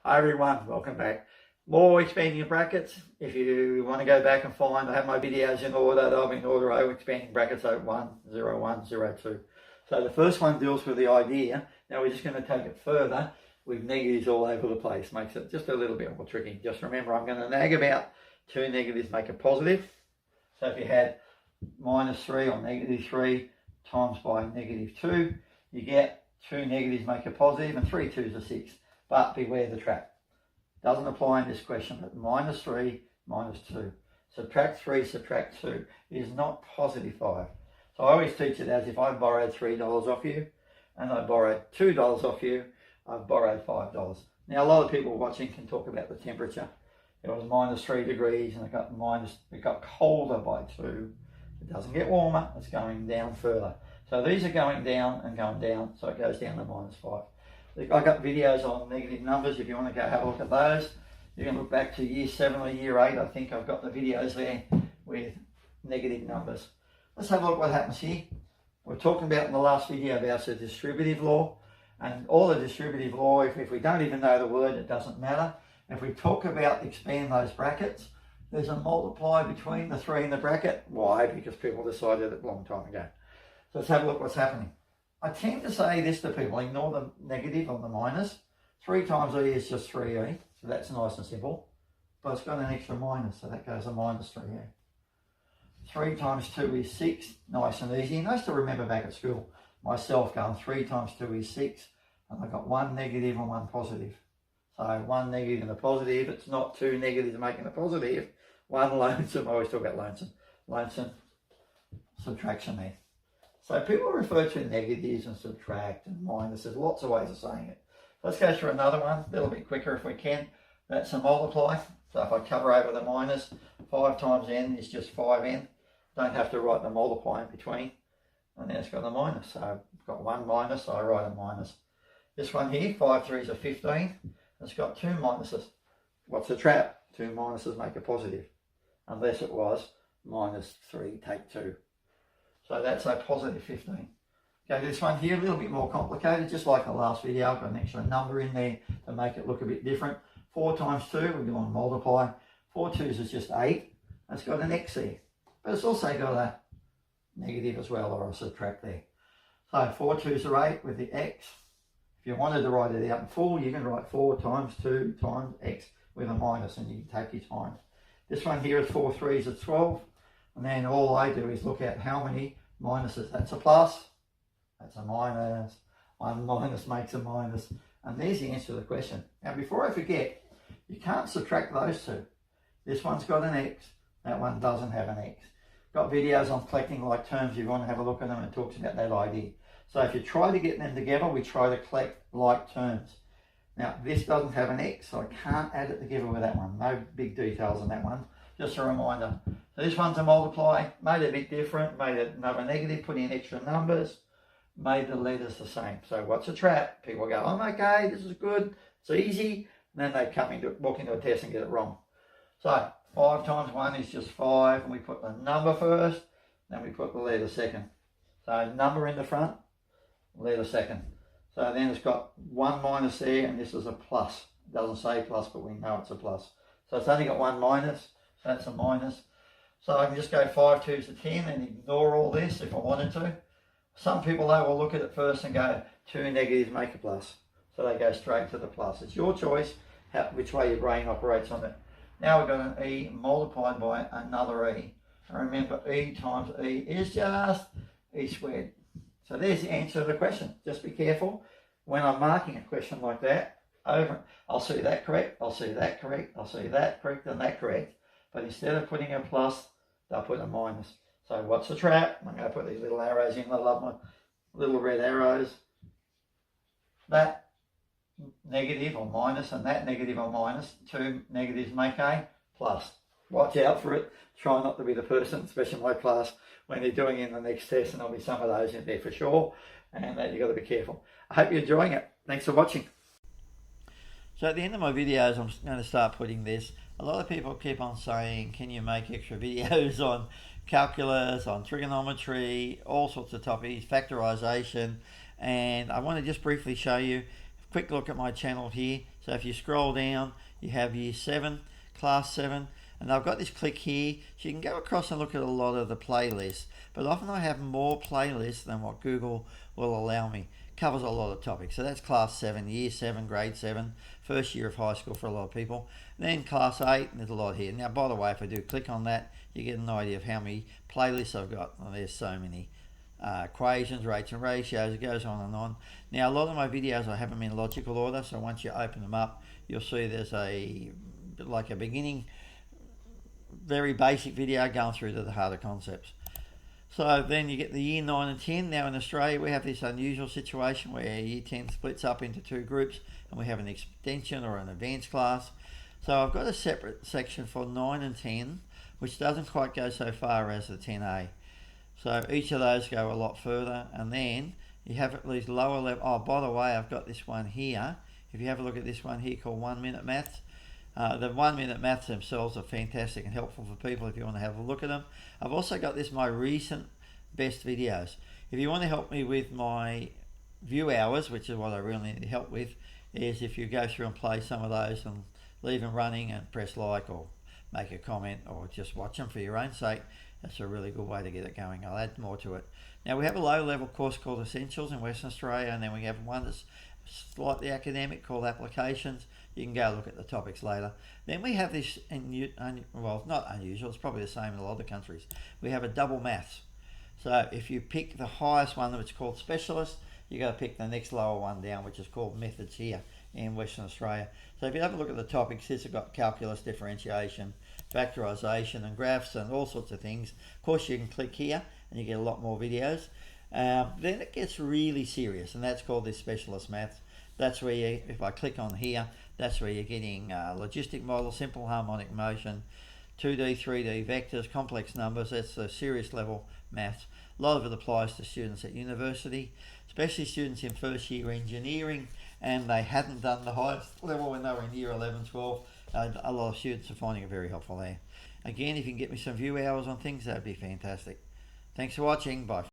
Hi everyone, welcome back. More expanding brackets. If you want to go back and find, I have my videos in order. They'll be in order of expanding brackets 01, 01, 02. So the first one deals with the idea. Now we're just going to take it further with negatives all over the place. Makes it just a little bit more tricky. Just remember, I'm going to nag about two negatives make a positive. So if you had -3 or -3 times by -2, you get two negatives make a positive and 3 2s are 6. But beware the trap. Doesn't apply in this question, but -3, -2. Subtract 3, subtract 2 is not +5. So I always teach it as if I borrowed $3 off you and I borrowed $2 off you, I've borrowed $5. Now a lot of people watching can talk about the temperature. It was -3 degrees and it got colder by 2. It doesn't get warmer, it's going down further. So these are going down and going down, so it goes down to -5. I've got videos on negative numbers if you want to go have a look at those. You can look back to year 7 or year 8. I think I've got the videos there with negative numbers. Let's have a look what happens here. We're talking about in the last video about the distributive law. And all the distributive law, if we don't even know the word, it doesn't matter. If we talk about expand those brackets, there's a multiply between the 3 and the bracket. Why? Because people decided it a long time ago. So let's have a look what's happening. I tend to say this to people, ignore the negative on the minus. 3 times e is just 3e, so that's nice and simple. But it's got an extra minus, so that goes a -3e. 3 times 2 is 6, nice and easy. Nice to remember back at school. Myself going 3 times 2 is 6, and I've got one negative and one positive. So one negative and a positive, it's not two negatives making a positive. One lonesome, I always talk about lonesome subtraction there. So people refer to negatives and subtract and minus. There's lots of ways of saying it. Let's go through another one, a little bit quicker if we can. That's a multiply. So if I cover over the minus, 5 times n is just 5n. Don't have to write the multiply in between. And then it's got a minus. So I've got one minus, so I write a minus. This one here, 5 3s are 15. It's got 2 minuses. What's the trap? 2 minuses make a positive. Unless it was -3 take 2. So that's a +15. Okay, this one here, a little bit more complicated, just like the last video. I've got an extra number in there to make it look a bit different. 4 times 2, we're going to multiply. 4 2s is just 8. It's got an x here. But it's also got a negative as well, or a subtract there. So 4 2s are 8 with the x. If you wanted to write it out in full, you can write 4 times 2 times x with a minus, and you can take your time. This one here is 4 3s are 12. And then all I do is look at how many minuses. That's a plus, that's a minus, one minus makes a minus. And there's the answer to the question. Now before I forget, you can't subtract those two. This one's got an x, that one doesn't have an x. Got videos on collecting like terms if you want to have a look at them. It talks about that idea. So if you try to get them together, we try to collect like terms. Now this doesn't have an x, so I can't add it together with that one. No big details on that one. Just a reminder. So this one's a multiply, made it a bit different, made it another negative, put in extra numbers, made the letters the same. So what's a trap? People go, oh, okay, this is good, it's easy. And then they walk into a test and get it wrong. So 5 times 1 is just 5, and we put the number first, then we put the letter second. So number in the front, letter second. So then it's got one minus there, and this is a plus. It doesn't say plus, but we know it's a plus. So it's only got one minus. That's a minus. So I can just go 5 2s to 10 and ignore all this if I wanted to. Some people though will look at it first and go 2 negatives make a plus. So they go straight to the plus. It's your choice which way your brain operates on it. Now we've got an e multiplied by another e. And remember, e times e is just e squared. So there's the answer to the question. Just be careful when I'm marking a question like that. I'll see that correct, I'll see that correct, I'll see that correct and that correct. But instead of putting a plus, they'll put a minus. So what's the trap? I'm going to put these little arrows in. I love my little red arrows. That negative or minus and that negative or minus, 2 negatives make a plus. Watch out for it. Try not to be the person, especially in my class, when they're doing in the next test, and there'll be some of those in there for sure. And you've got to be careful. I hope you're enjoying it. Thanks for watching. So at the end of my videos, I'm going to start putting this. A lot of people keep on saying, can you make extra videos on calculus, on trigonometry, all sorts of topics, factorization. And I want to just briefly show you quick look at my channel here. So if you scroll down, you have Year 7, Class 7, and I've got this click here, so you can go across and look at a lot of the playlists, but often I have more playlists than what Google will allow me. Covers a lot of topics. So that's Class 7, Year 7, Grade 7, first year of high school for a lot of people. Then Class 8, and there's a lot here. Now, by the way, if I do click on that, you get an idea of how many playlists I've got. Well, there's so many. Equations, rates and ratios, it goes on and on. Now, a lot of my videos I have them in logical order, so once you open them up, you'll see there's like a beginning, very basic video going through to the harder concepts. So then you get the Year 9 and 10. Now in Australia we have this unusual situation where Year 10 splits up into two groups and we have an extension or an advanced class. So I've got a separate section for 9 and 10 which doesn't quite go so far as the 10A. So each of those go a lot further, and then you have at least lower level. Oh, by the way, I've got this one here. If you have a look at this one here called 1 Minute Maths. The 1 Minute Maths themselves are fantastic and helpful for people if you want to have a look at them. I've also got this, my recent best videos. If you want to help me with my view hours, which is what I really need help with, is if you go through and play some of those and leave them running and press like or make a comment or just watch them for your own sake. That's a really good way to get it going. I'll add more to it. Now we have a low level course called Essentials in Western Australia, and then we have one that's slightly academic called Applications. You can go look at the topics later. Then we have this, well, not unusual, it's probably the same in a lot of countries. We have a double maths. So if you pick the highest one, which is called Specialist, you got to pick the next lower one down, which is called Methods here in Western Australia. So if you have a look at the topics, this has got calculus, differentiation, factorization and graphs and all sorts of things. Of course you can click here and you get a lot more videos. Then it gets really serious, and that's called this Specialist Maths. That's where you, if I click on here, that's where you're getting logistic model, simple harmonic motion, 2D, 3D, vectors, complex numbers. That's the serious level maths. A lot of it applies to students at university, especially students in first year engineering, and they hadn't done the highest level when they were in year 11, 12. A lot of students are finding it very helpful there. Again, if you can get me some view hours on things, that'd be fantastic. Thanks for watching. Bye.